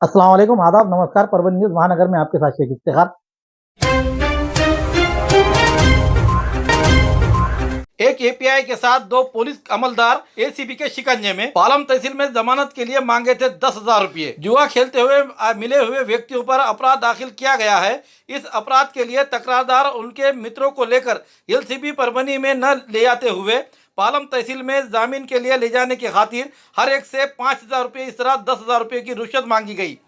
अस्सलाम वालेकुम, आदाब, नमस्कार। परवीन न्यूज़ महानगर में आपके साथ शेख इफ्तिखार। एक एपीआई के साथ दो पुलिस अमलदार एसीबी के शिकंजे में। पालम तहसील में जमानत के लिए मांगे थे 10,000 रुपये। जुआ खेलते हुए मिले हुए व्यक्तियों पर अपराध दाखिल किया गया है। इस अपराध के लिए तकरारदार उनके मित्रों को लेकर एलसीबी परभनी में न ले जाते हुए पालम तहसील में जामीन के लिए ले जाने की खातिर हर एक से 5,000 रुपये, इस तरह 10,000 रुपये की रिश्वत मांगी गई।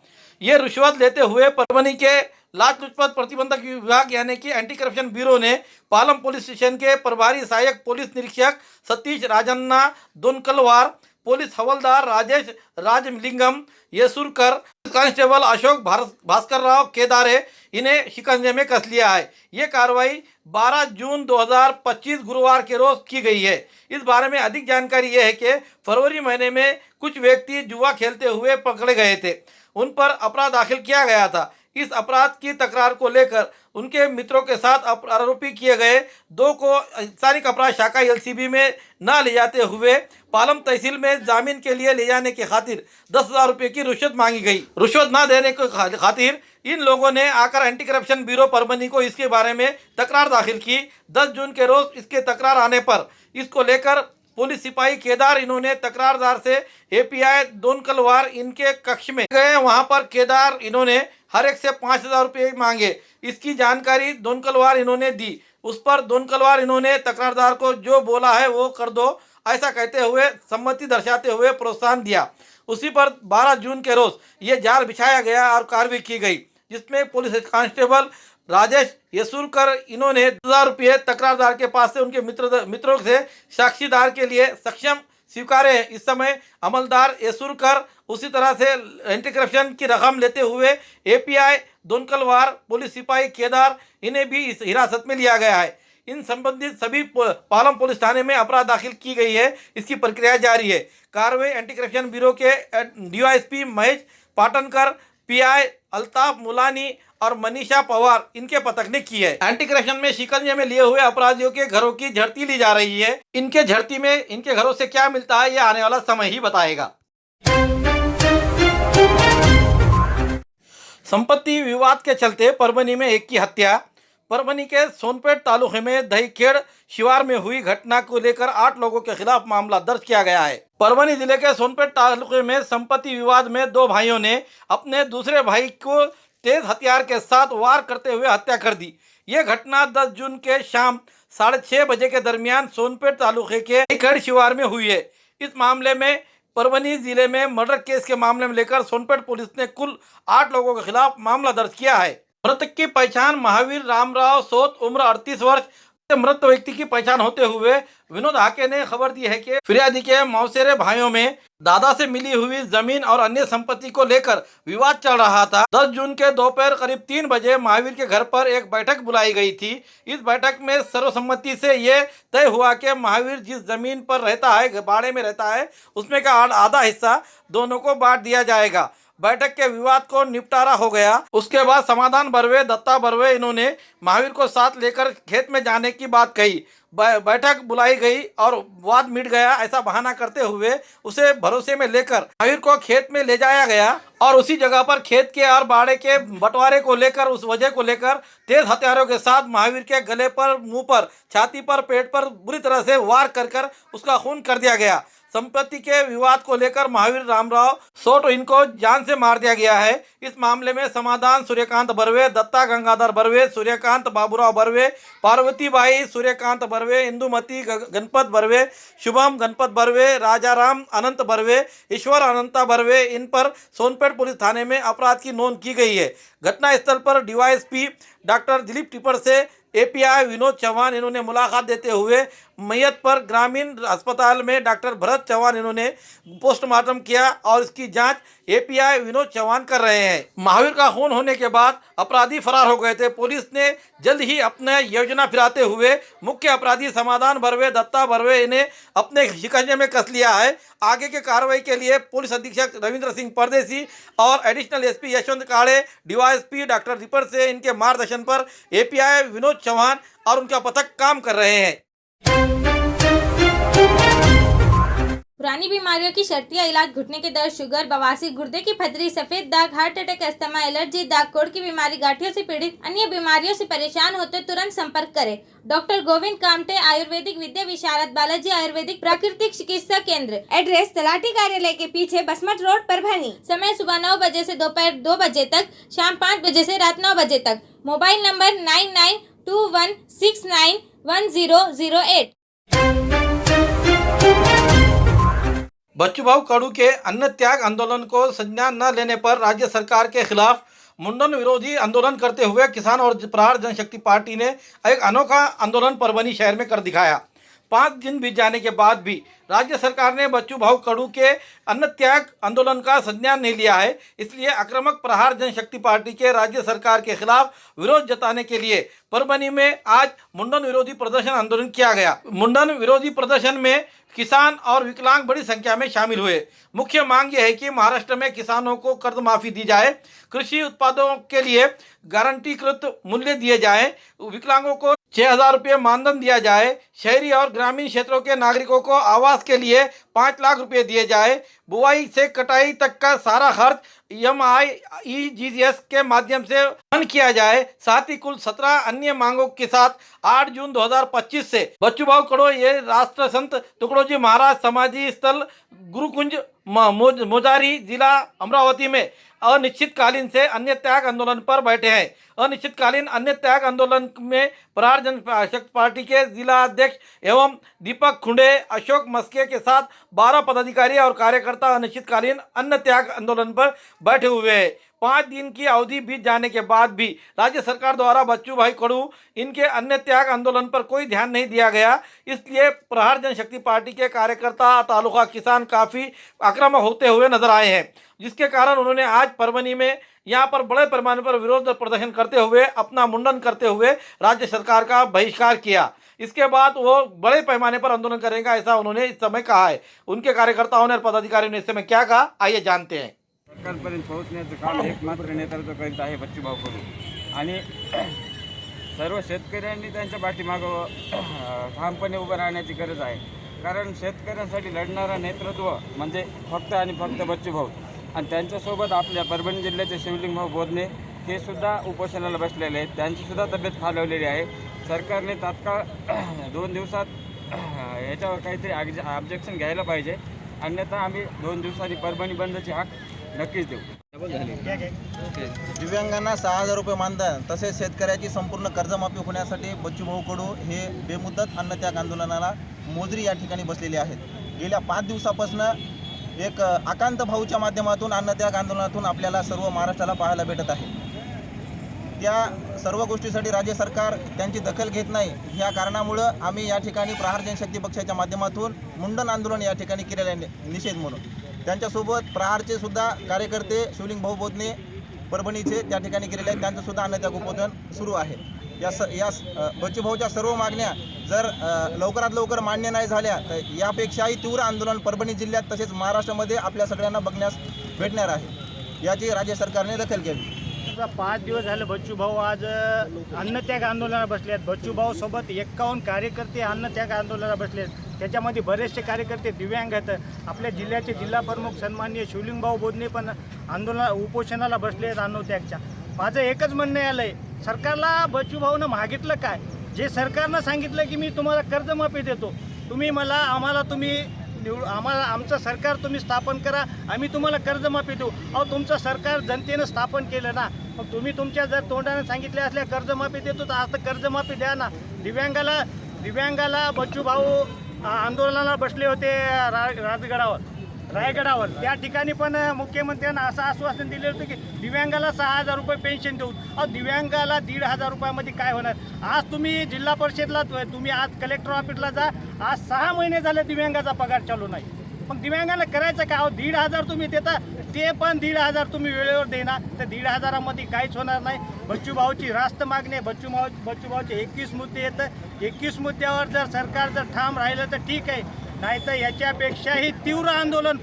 ये रिश्वत लेते हुए परभनी के लाच लुचपत प्रतिबंधक विभाग यानी कि एंटी करप्शन ब्यूरो ने पालम पुलिस स्टेशन के प्रभारी सहायक पुलिस निरीक्षक सतीश राजन्ना दोनकलवार, पुलिस हवलदार राजेश राजलिंगम येसुरकर, कांस्टेबल अशोक भास्कर राव केदारे इन्हें शिकंजे में कस लिया है। ये कार्रवाई 12 जून 2025 गुरुवार के रोज की गई है। इस बारे में अधिक जानकारी ये है कि फरवरी महीने में कुछ व्यक्ति जुआ खेलते हुए पकड़े गए थे, उन पर अपराध दाखिल किया गया था। इस अपराध की तकरार को लेकर उनके मित्रों के साथ आरोपी किए गए दो को स्थानिक अपराध शाखा एलसीबी में न ले जाते हुए पालम तहसील में जामीन के लिए ले जाने की खातिर 10,000 रुपये की रिश्वत मांगी गई। रिश्वत न देने की खातिर इन लोगों ने आकर एंटी करप्शन ब्यूरो परभनी को इसके बारे में तकरार दाखिल की। 10 जून के रोज इसके तकरार आने पर इसको लेकर पुलिस सिपाही केदार इन्होंने तकरारदार से एपीआई दोनकलवार इनके कक्ष में गए। वहां पर केदार इन्होंने हर एक से 5,000 रुपये मांगे। इसकी जानकारी दोनकलवार इन्होंने दी। उस पर दोनकलवार इन्होंने तकरारदार को जो बोला है वो कर दो ऐसा कहते हुए सम्मति दर्शाते हुए प्रोत्साहन दिया। उसी पर 12 जून के रोज ये जाल बिछाया गया और कार्रवाई की गई, जिसमें पुलिस कांस्टेबल राजेश येसुरकर इन्होंने 10,000 रुपये तकरारदार के पास से उनके मित्रों से साक्षीदार के लिए सक्षम स्वीकारे हैं। इस समय अमलदार येसुरकर उसी तरह से एंटी करप्शन की रकम लेते हुए एपीआई दोनकलवार, पुलिस सिपाही केदार इन्हें भी इस हिरासत में लिया गया है। इन संबंधित सभी पालम पुलिस थाने में अपराध दाखिल की गई है। इसकी प्रक्रिया जारी है। कार्रवाई एंटी करप्शन ब्यूरो के डीवाईएसपी महेश पाटनकर, पीआई अल्ताफ मुलानी और मनीषा पवार इनके पथक ने की है। एंटी करप्शन में शिकंजे में लिए हुए अपराधियों के घरों की झड़ती ली जा रही है। इनके झड़ती में इनके घरों से क्या मिलता है, ये आने वाला समय ही बताएगा। संपत्ति विवाद के चलते परभनी में एक की हत्या। परभनी के सोनपेट तालुके में दहीखेड़ शिवार में हुई घटना को लेकर 8 लोगों के खिलाफ मामला दर्ज किया गया है। परभनी जिले के सोनपेट तालुके में संपत्ति विवाद में 2 भाइयों ने अपने दूसरे भाई को तेज हथियार के साथ वार करते हुए हत्या कर दी। ये घटना 10 जून के शाम 6:30 बजे के दरमियान सोनपेट तालुके के दहीखेड़ शिवार में हुई है। इस मामले में परभनी जिले में मर्डर केस के मामले में लेकर सोनपेट पुलिस ने कुल 8 लोगों के खिलाफ मामला दर्ज किया है। मृतक की पहचान महावीर रामराव सोत, उम्र 38 वर्ष। मृत व्यक्ति की पहचान होते हुए विनोद हाके ने खबर दी है कि फिरियादी के मौसेरे भाइयों में दादा से मिली हुई जमीन और अन्य संपत्ति को लेकर विवाद चल रहा था। 10 जून के दोपहर करीब 3 बजे महावीर के घर पर एक बैठक बुलाई गई थी। इस बैठक में सर्वसम्मति से ये तय हुआ कि महावीर जिस जमीन पर रहता है, बाड़े में रहता है, उसमें का आधा हिस्सा दोनों को बांट दिया जाएगा। बैठक के विवाद को निपटारा हो गया। उसके बाद समाधान बर्वे, दत्ता बर्वे इन्होंने महावीर को साथ लेकर खेत में जाने की बात कही। बैठक बुलाई गई और वाद मिट गया ऐसा बहाना करते हुए उसे भरोसे में लेकर महावीर को खेत में ले जाया गया और उसी जगह पर खेत के और बाड़े के बंटवारे को लेकर, उस वजह को लेकर तेज हथियारों के साथ महावीर के गले पर, मुंह पर, छाती पर, पेट पर बुरी तरह से वार कर उसका खून कर दिया गया। संपत्ति के विवाद को लेकर महावीर रामराव सोट इनको जान से मार दिया गया है। इस मामले में समाधान सूर्यकांत बर्वे, दत्ता गंगाधर बर्वे, सूर्यकांत बाबूराव बर्वे, पार्वतीबाई सूर्यकांत बर्वे, इंदुमती गणपत बर्वे, शुभम गणपत बर्वे, राजाराम अनंत बर्वे, ईश्वर अनंता बर्वे, इन पर सोनपेट पुलिस थाने में अपराध की नोंद की गई है। घटनास्थल पर डीवाईएसपी डॉक्टर दिलीप टिपर से एपीआई विनोद चौहान इन्होंने मुलाकात देते हुए मैयत पर ग्रामीण अस्पताल में डॉक्टर भरत चौहान इन्होंने पोस्टमार्टम किया और इसकी जांच एपीआई विनोद चौहान कर रहे हैं। महावीर का खून होने के बाद अपराधी फरार हो गए थे। पुलिस ने जल्द ही अपने योजना फिराते हुए मुख्य अपराधी समाधान बर्वे, दत्ता बर्वे इन्हें अपने शिकंजे में कस लिया है। आगे के कार्रवाई के लिए पुलिस अधीक्षक रविंद्र सिंह परदेसी और additional SP Yashwant Kade, DYSP doctor रिपर से इनके मार्गदर्शन पर एपीआई विनोद चौहान और उनका पथक काम कर रहे हैं। पुरानी बीमारियों की शर्तिया इलाज, घुटने के दर्द, शुगर, बवासीर, गुर्दे की पथरी, सफेद दाग, हार्ट अटैक, अस्थमा, एलर्जी, दाग, कोढ़ की बीमारी, गांठियों से पीड़ित अन्य बीमारियों से परेशान होते तुरंत संपर्क करें। डॉक्टर गोविंद कामटे, आयुर्वेदिक विद्या विशारद, बालाजी आयुर्वेदिक प्राकृतिक चिकित्सा केंद्र। एड्रेस तलाठी कार्यालय के पीछे, बसमत रोड, परभणी। समय सुबह 9 बजे से दोपहर 2 बजे तक, शाम 5 बजे से रात 9 बजे तक। Mobile number 9921691008। बच्चूभाऊ कडू के अन्न त्याग आंदोलन को संज्ञान न लेने पर राज्य सरकार के खिलाफ मुंडन विरोधी आंदोलन करते हुए किसान और प्रहार जनशक्ति पार्टी ने एक अनोखा आंदोलन परभनी शहर में कर दिखाया। 5 दिन बीत जाने के बाद भी राज्य सरकार ने बच्चूभाऊ कडू के अन्न त्याग आंदोलन का संज्ञान नहीं लिया है। इसलिए आक्रामक प्रहार जनशक्ति पार्टी के राज्य सरकार के खिलाफ विरोध जताने के लिए परभनी में आज मुंडन विरोधी प्रदर्शन आंदोलन किया गया। मुंडन विरोधी प्रदर्शन में किसान और विकलांग बड़ी संख्या में शामिल हुए। मुख्य मांग यह है कि महाराष्ट्र में किसानों को कर्ज माफी दी जाए, कृषि उत्पादों के लिए गारंटीकृत मूल्य दिए जाएं, विकलांगों को 6,000 रुपये मानधन दिया जाए, शहरी और ग्रामीण क्षेत्रों के नागरिकों को आवास के लिए 5 लाख रुपये दिए जाए, बुआई से कटाई तक का सारा खर्च EMI/EGS के माध्यम से वहन किया जाए। साथ ही कुल 17 अन्य मांगों के साथ 8 जून 2025 से बच्चूभाऊ कडू ये राष्ट्र संत तुकडोजी महाराज समाधि स्थल गुरुकुंज मोजारी जिला अमरावती में अनिश्चितकालीन से अन्य त्याग आंदोलन पर बैठे हैं। अनिश्चितकालीन अन्य त्याग आंदोलन में प्रहार जनशक्ति पार्टी के जिला अध्यक्ष एवं दीपक खुंडे, अशोक मस्के के साथ 12 पदाधिकारी और कार्यकर्ता अनिश्चितकालीन अन्य त्याग आंदोलन पर बैठे हुए हैं। 5 दिन की अवधि बीत जाने के बाद भी राज्य सरकार द्वारा बच्चूभाई कडू इनके अन्य त्याग आंदोलन पर कोई ध्यान नहीं दिया गया। इसलिए प्रहार जनशक्ति पार्टी के कार्यकर्ता, तालुका किसान काफ़ी आक्रामक होते हुए नजर आए हैं, जिसके कारण उन्होंने आज परभनी में यहाँ पर बड़े पैमाने पर विरोध प्रदर्शन करते हुए अपना मुंडन करते हुए राज्य सरकार का बहिष्कार किया। इसके बाद वो बड़े पैमाने पर आंदोलन करेगा, ऐसा उन्होंने इस समय कहा है। उनके कार्यकर्ताओं ने और पदाधिकारियों ने इस समय क्या कहा, आइए जानते हैं। सरकारपर्यंत पोहोचण्याचं काम एकमात्र नेतृत्व करीत आहे बच्चूभाऊ कडू आणि सर्व शेतकऱ्यांनी त्यांच्या पाठीमागं ठामपणे उभं राहण्याची गरज आहे। कारण शेतकऱ्यांसाठी लढणारा नेतृत्व म्हणजे फक्त आणि फक्त बच्चूभाऊ आणि त्यांच्यासोबत आपल्या परभणी जिल्ह्याचे शिवलिंगभाऊ बोधने हे सुद्धा उपोषणाला बसलेले आहेत। त्यांची सुद्धा तब्येत खालावलेली आहे। सरकारने तात्काळ 2 दिवसात याच्यावर काहीतरी ऑब्जेक्शन घ्यायला पाहिजे, अन्यथा आम्ही 2 दिवसांनी परभणी बंदची हाक नक्कीच देऊ। दिव्यांगांना 6,000 रुपये मानधन तसेच शेतकऱ्याची संपूर्ण कर्जमाफी होण्यासाठी बच्चूभाऊ कडू हे बेमुदत अन्नत्याग आंदोलनाला मोजरी या ठिकाणी बसलेले आहेत। गेल्या 5 दिवसापासून एक आकांत भाऊच्या माध्यमातून अन्नत्याग आंदोलनातून आपल्याला सर्व महाराष्ट्राला पाहायला भेटत आहे। त्या सर्व गोष्टीसाठी राज्य सरकार त्यांची दखल घेत नाही। ह्या कारणामुळे आम्ही या ठिकाणी प्रहार जनशक्ती पक्षाच्या माध्यमातून मुंडन आंदोलन या ठिकाणी केलेले आहे निषेध म्हणून। त्यांच्यासोबत प्रहारचे सुद्धा कार्यकर्ते शिवलिंगभाऊ बोधने परभणीचे त्या ठिकाणी केलेले आहेत, त्यांचं सुद्धा अन्नत्याग उपोषण सुरू आहे। या बच्चूभाऊच्या सर्व मागण्या जर लवकरात लवकर मान्य नाही झाल्या तर यापेक्षाही तीव्र आंदोलन परभणी जिल्ह्यात तसेच महाराष्ट्रामध्ये आपल्या सगळ्यांना बघण्यास भेटणार आहे। याची राज्य सरकारने दखल घ्यावी। 5 दिवस झाले बच्चूभाऊ आज अन्नत्याग आंदोलनाला बसले आहेत। बच्चूभाऊ सोबत 51 कार्यकर्ते अन्नत्याग आंदोलनाला बसले आहेत। त्याच्यामध्ये बरेचसे कार्यकर्ते दिव्यांग आहेत। आपल्या जिल्ह्याचे जिल्हा प्रमुख सन्माननीय शिवलिंगभाऊ बोधने पण उपोषणाला बसले आहेत अन्नत्यागच्या। माझं एकच म्हणणं आलं आहे, सरकारला बच्चूभाऊनं मागितलं काय? जे सरकारनं सांगितलं की मी तुम्हाला कर्जमाफी देतो, तुम्ही आमचं सरकार तुम्ही स्थापन करा, आम्ही तुम्हाला कर्जमाफी देऊ। अहो तुमचं सरकार जनतेनं स्थापन केलं ना, मग तुम्ही तुमच्या जर तोंडाने सांगितले असल्या कर्जमाफी देतो तर आता कर्जमाफी द्या ना। दिव्यांगाला बच्चूभाऊ आंदोलनाला बसले होते रायगडावर, त्या ठिकाणी पण मुख्यमंत्र्यांना असं आश्वासन दिले होते की दिव्यांगाला 6,000 रुपये पेन्शन देऊ। अहो दिव्यांगाला 1,500 रुपयामध्ये काय होणार? आज तुम्ही जिल्हा परिषदला तुम्ही आज कलेक्टर ऑफिसला जा, आज 6 महिने झाले दिव्यांगाचा पगार चालू नाही। मग दिव्यांगाला करायचं काय? अहो 1,500 तुम्ही देता, ते पण 1,500 तुम्ही वेळेवर देणार, तर 1,500मध्ये काहीच होणार नाही। बच्चूभाऊची रास्त मागणी आहे। बच्चूभाऊचे 21 मुद्दे येतं, 21 मुद्द्यावर जर सरकार जर ठाम राहिलं तर ठीक आहे, नाहीतर याच्यापेक्षाही तीव्र आंदोलन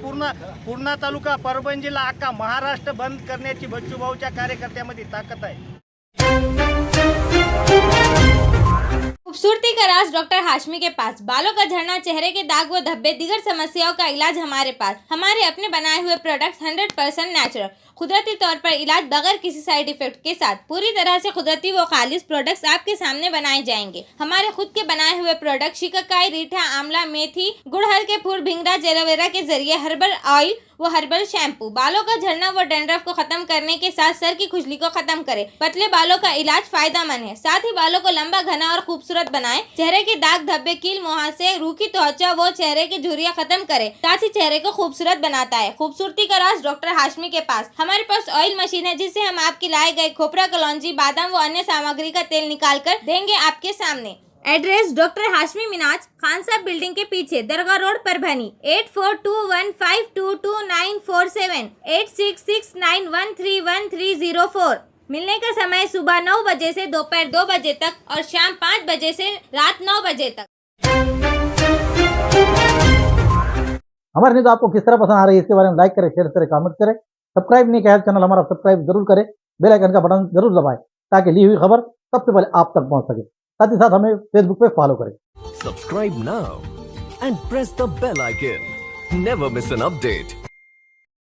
पूर्णा तालुका, परभणी जिल्हा, अख्खा महाराष्ट्र बंद करण्याची बच्चूभाऊच्या कार्यकर्त्यामध्ये ताकद आहे। खूबसूरती का राज डॉक्टर हाशमी के पास। बालों का झड़ना, चेहरे के दाग व धब्बे, दीगर समस्याओं का इलाज हमारे पास। हमारे अपने बनाए हुए प्रोडक्ट्स 100% नेचुरल, कुदरती तौर पर इलाज बगैर किसी साइड इफेक्ट के साथ पूरी तरह से कुदरती व खालिश प्रोडक्ट्स आपके सामने बनाए जाएंगे। हमारे खुद के बनाए हुए प्रोडक्ट शिकाकाई, रीठा, आंवला, मेथी, गुड़हल के फूल, भिंगरा, एलोवेरा के जरिए हर्बल ऑयल वो हर्बल शैम्पू बालों का झड़ना व डैंड्रफ को खत्म करने के साथ सर की खुजली को खत्म करे। पतले बालों का इलाज फायदेमंद है, साथ ही बालों को लंबा, घना और खूबसूरत बनाए। चेहरे के दाग धब्बे, कील मुहासे, रूखी त्वचा वो चेहरे की झुर्रियां खत्म करे, साथ ही चेहरे को खूबसूरत बनाता है। खूबसूरती का राज डॉक्टर हाशमी के पास। हमारे पास ऑयल मशीन है जिससे हम आपके लाए गए खोपरा, कलौंजी, बादाम व अन्य सामग्री का तेल निकाल कर देंगे आपके सामने। एड्रेस डॉक्टर हाशमी मिनाज, खान साहब बिल्डिंग के पीछे, दरगाह रोड, परभनी। 8421522947, 8669131304। मिलने का समय सुबह 9 बजे से दोपहर 2 बजे तक और शाम 5 बजे से रात 9 बजे तक। हमारी न्यूज आपको किस तरह पसंद आ रही है इसके बारे में लाइक करें, शेयर करें, कमेंट करें। सब्सक्राइब नहीं किया है चैनल हमारा सब्सक्राइब जरूर करें, बेल आइकन का बटन जरूर दबाएं ताकि ली हुई खबर सबसे पहले आप तक पहुंच सके। साथ ही साथ हमें फेसबुक पे फॉलो करें। Subscribe now and press the bell icon. Never miss an update.